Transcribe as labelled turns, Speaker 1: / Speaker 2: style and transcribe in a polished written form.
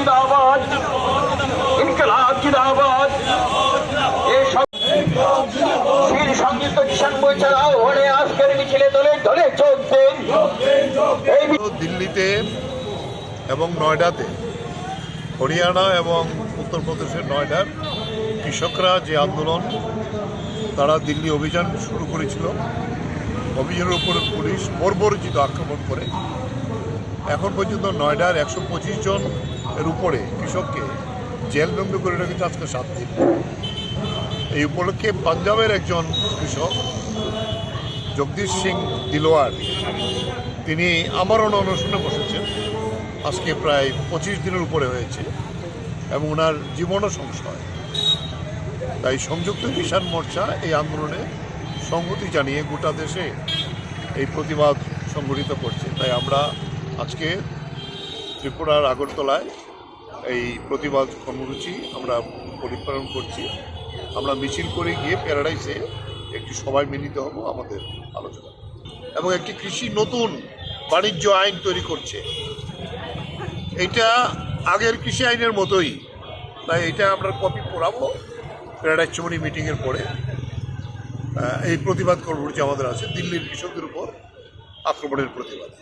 Speaker 1: जिंदाबाद, इनकलाब जिंदाबाद। সংযুক্ত কিষাণ মোর্চার আহ্বানে আজকের মিছিলে দলে দলে যোগ দেন।
Speaker 2: দিল্লিতে এবং নয়ডাতে, হরিয়ানা এবং উত্তরপ্রদেশের নয়ডার কৃষকরা যে আন্দোলন, তারা দিল্লি অভিযান শুরু করেছিল। অভিযানের উপরে পুলিশ বর্বরোচিত আক্রমণ করে এখন পর্যন্ত নয়ডার 125 জন এর উপরে কৃষককে জেলবন্দি করে রেখেছে আজকে 7 দিন। এই উপলক্ষে পাঞ্জাবের একজন কৃষক জগদীশ সিং দিলওয়ার, তিনি আমরণ অনশনে বসেছেন আজকে প্রায় 25 দিনের উপরে হয়েছে এবং ওনার জীবনও সংশয়। তাই সংযুক্ত কিষাণ মোর্চা এই আন্দোলনে সংহতি জানিয়ে গোটা দেশে এই প্রতিবাদ সংগঠিত করছে। তাই আমরা আজকে ত্রিপুরার আগরতলায় এই প্রতিবাদ কর্মসূচি আমরা পরিপালন করছি। আমরা মিছিল করে গিয়ে প্যারাডাইসে একটি সভায় মিলিত হব আমাদের আলোচনা, এবং একটি কৃষি নতুন বাণিজ্য আইন তৈরি করছে। এটা আগের কৃষি আইনের মতোই, তাই এটা আমরা কপি পড়াবো প্যারাডাইস চমনি মিটিংয়ের পরে। এই প্রতিবাদ কর্মসূচি আমাদের আছে দিল্লির কৃষকদের উপর আক্রমণের প্রতিবাদে।